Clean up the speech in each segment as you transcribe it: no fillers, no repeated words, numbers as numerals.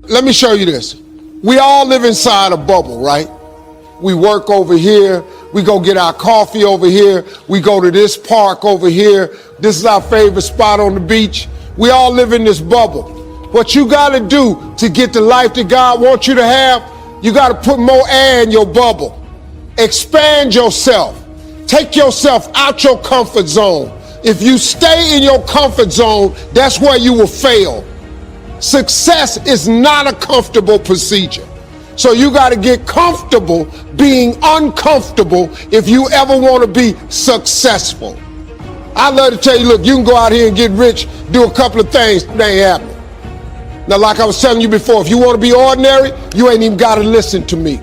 Let me show you this. We all live inside a bubble, right? We work over here. We go get our coffee over here. We go to this park over here. This is our favorite spot on the beach. We all live in this bubble. What you got to do to get the life that God wants you to have, you got to put more air in your bubble. Expand yourself. Take yourself out your comfort zone. If you stay in your comfort zone, that's where you will fail. Success is not a comfortable procedure. So you got to get comfortable being uncomfortable if you ever want to be successful. I love to tell you, look, you can go out here and get rich, do a couple of things, they ain't happening. Now, like I was telling you before, if you want to be ordinary, you ain't even got to listen to me.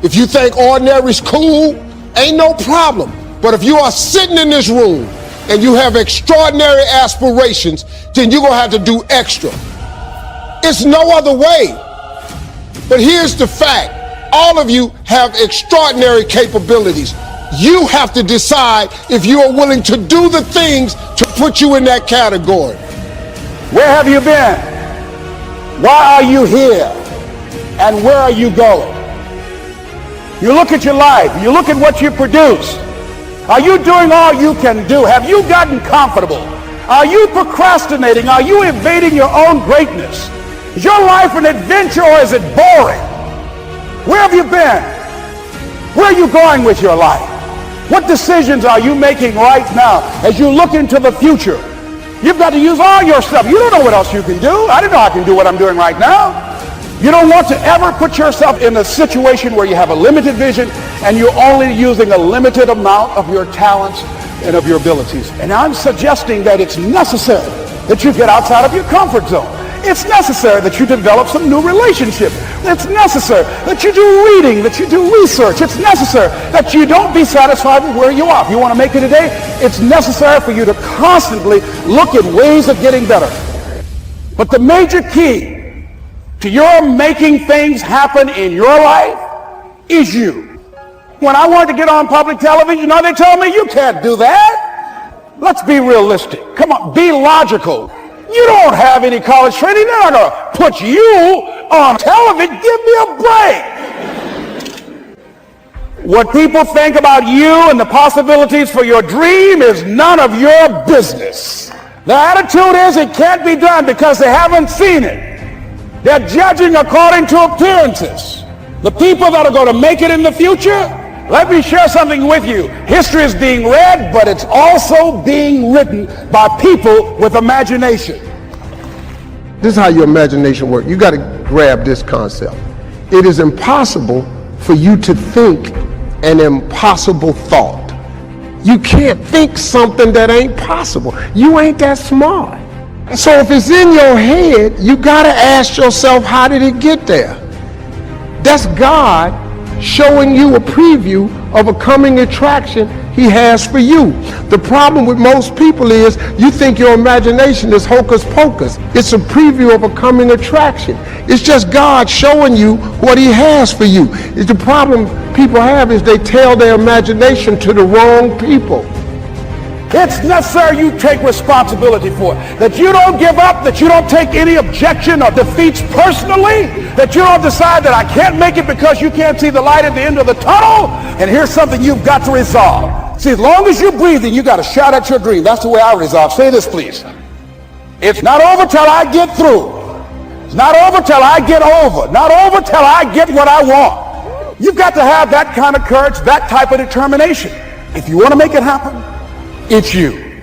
If you think ordinary is cool, ain't no problem. But if you are sitting in this room and you have extraordinary aspirations, then you're going to have to do extra. It's no other way. But here's the fact. All of you have extraordinary capabilities. You have to decide if you are willing to do the things to put you in that category. Where have you been? Why are you here? And where are you going? You look at your life. You look at what you produce. Are you doing all you can do? Have you gotten comfortable? Are you procrastinating? Are you evading your own greatness? Is your life an adventure or is it boring? Where have you been? Where are you going with your life? What decisions are you making right now as you look into the future? You've got to use all your stuff. You don't know what else you can do. I don't know I can do what I'm doing right now. You don't want to ever put yourself in a situation where you have a limited vision and you're only using a limited amount of your talents and of your abilities. And I'm suggesting that it's necessary that you get outside of your comfort zone. It's necessary that you develop some new relationships. It's necessary that you do reading, that you do research. It's necessary that you don't be satisfied with where you are. If you want to make it today, it's necessary for you to constantly look at ways of getting better. But the major key to your making things happen in your life is you. When I wanted to get on public television, they told me, you can't do that. Let's be realistic. Come on, be logical. You don't have any college training. They're not going to put you on television. Give me a break. What people think about you and the possibilities for your dream is none of your business. The attitude is it can't be done because they haven't seen it. They're judging according to appearances. The people that are going to make it in the future, let me share something with you. History is being read, but it's also being written by people with imagination. This is how your imagination works. You got to grab this concept. It is impossible for you to think an impossible thought. You can't think something that ain't possible. You ain't that smart. So if it's in your head, you got to ask yourself, how did it get there? That's God showing you a preview of a coming attraction he has for you. The problem with most people is you think your imagination is hocus pocus. It's a preview of a coming attraction. It's just God showing you what he has for you. The problem people have is they tell their imagination to the wrong people. It's necessary you take responsibility for it. That you don't give up, that you don't take any objection or defeats personally, that you don't decide that I can't make it because you can't see the light at the end of the tunnel. And here's something you've got to resolve. See, as long as you're breathing, you got to shout at your dream. That's the way I resolve. Say this, please. It's not over till I get through. It's not over till I get over. Not over till I get what I want. You've got to have that kind of courage, that type of determination. If you want to make it happen, it's you.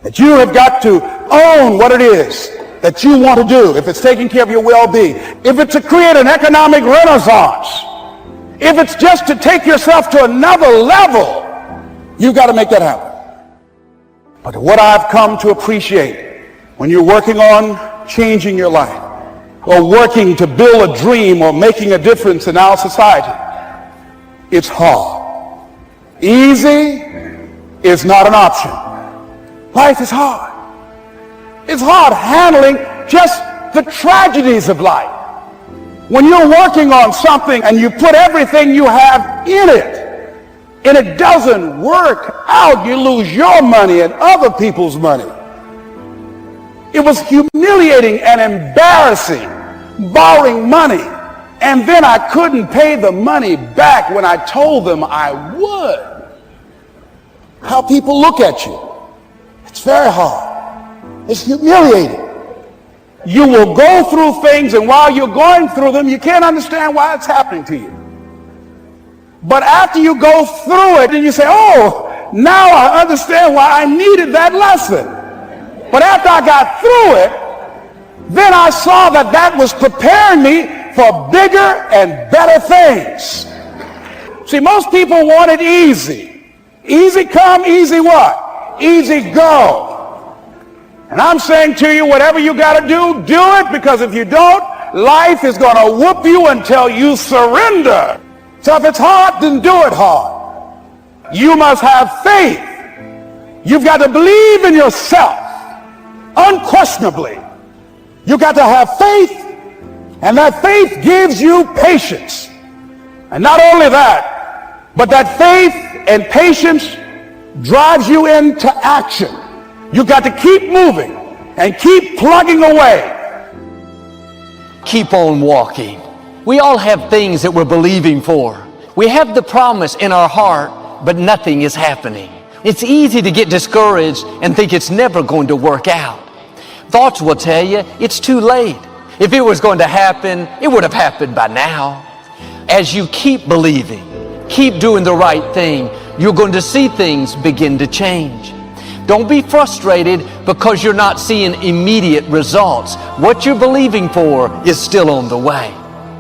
That you have got to own what it is that you want to do. If it's taking care of your well-being, if it's to create an economic renaissance, if it's just to take yourself to another level, you've got to make that happen. But what I've come to appreciate when you're working on changing your life or working to build a dream or making a difference in our society, it's hard. Easy is not an option. Life is hard. It's hard handling just the tragedies of life. When you're working on something and you put everything you have in it, and it doesn't work out, you lose your money and other people's money. It was humiliating and embarrassing borrowing money, and then I couldn't pay the money back when I told them I would. How people look at you. It's very hard. It's humiliating. You will go through things, and while you're going through them, you can't understand why it's happening to you. But after you go through it, then you say, oh, now I understand why I needed that lesson. But after I got through it, then I saw that that was preparing me for bigger and better things. See, most people want it easy. Easy come, easy what? Easy go. And I'm saying to you, whatever you got to do it, because if you don't, life is going to whoop you until you surrender. So if it's hard, then do it hard. You must have faith. You've got to believe in yourself, unquestionably. You've got to have faith, and that faith gives you patience. And not only that, but that faith and patience drives you into action. You've got to keep moving and keep plugging away. Keep on walking. We all have things that we're believing for. We have the promise in our heart, but nothing is happening. It's easy to get discouraged and think it's never going to work out. Thoughts will tell you it's too late. If it was going to happen, it would have happened by now. As you keep believing, keep doing the right thing, you're going to see things begin to change. Don't be frustrated because you're not seeing immediate results. What you're believing for is still on the way.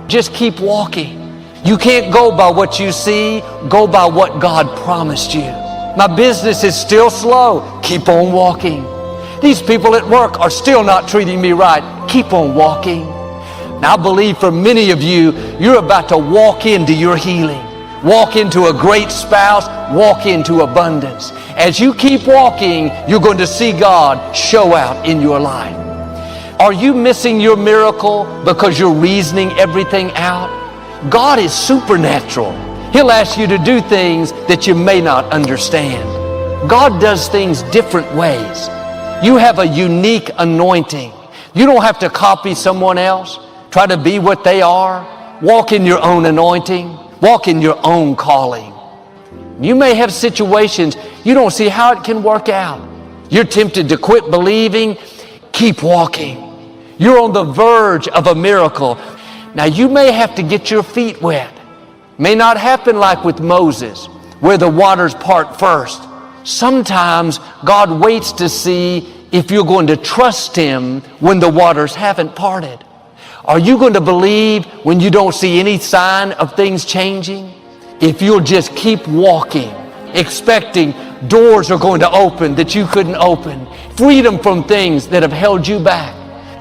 Just keep walking. You can't go by what you see, go by what God promised you. My business is still slow. Keep on walking. These people at work are still not treating me right. Keep on walking. Now, I believe for many of you, you're about to walk into your healing. Walk into a great spouse, walk into abundance. As you keep walking, you're going to see God show out in your life. Are you missing your miracle because you're reasoning everything out? God is supernatural. He'll ask you to do things that you may not understand. God does things different ways. You have a unique anointing. You don't have to copy someone else, try to be what they are. Walk in your own anointing. Walk in your own calling. You may have situations you don't see how it can work out. You're tempted to quit believing. Keep walking. You're on the verge of a miracle. Now you may have to get your feet wet. May not happen like with Moses, where the waters part first. Sometimes God waits to see if you're going to trust Him when the waters haven't parted. Are you going to believe when you don't see any sign of things changing? If you'll just keep walking, expecting doors are going to open that you couldn't open, freedom from things that have held you back,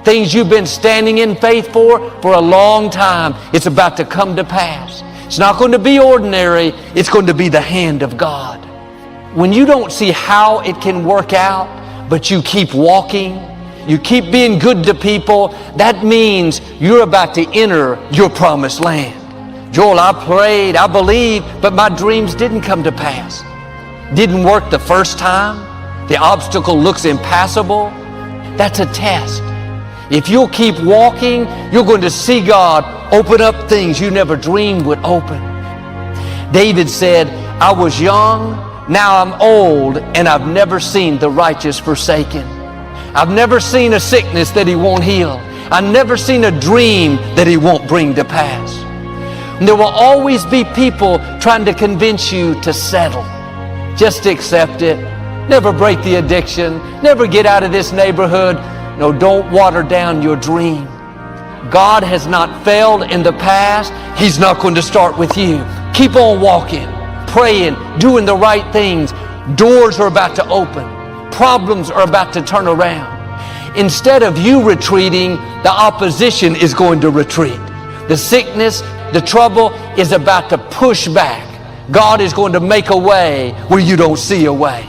things you've been standing in faith for a long time, it's about to come to pass. It's not going to be ordinary, it's going to be the hand of God. When you don't see how it can work out, but you keep walking, you keep being good to people, that means you're about to enter your promised land. Joel, I prayed, I believed, but my dreams didn't come to pass. Didn't work the first time. The obstacle looks impassable. That's a test. If you'll keep walking, you're going to see God open up things you never dreamed would open. David said, I was young, now I'm old, and I've never seen the righteous forsaken. I've never seen a sickness that He won't heal. I've never seen a dream that He won't bring to pass. And there will always be people trying to convince you to settle. Just accept it. Never break the addiction. Never get out of this neighborhood. No, don't water down your dream. God has not failed in the past. He's not going to start with you. Keep on walking, praying, doing the right things. Doors are about to open. Problems are about to turn around. Instead of you retreating, the opposition is going to retreat. The sickness, the trouble is about to push back. God is going to make a way where you don't see a way.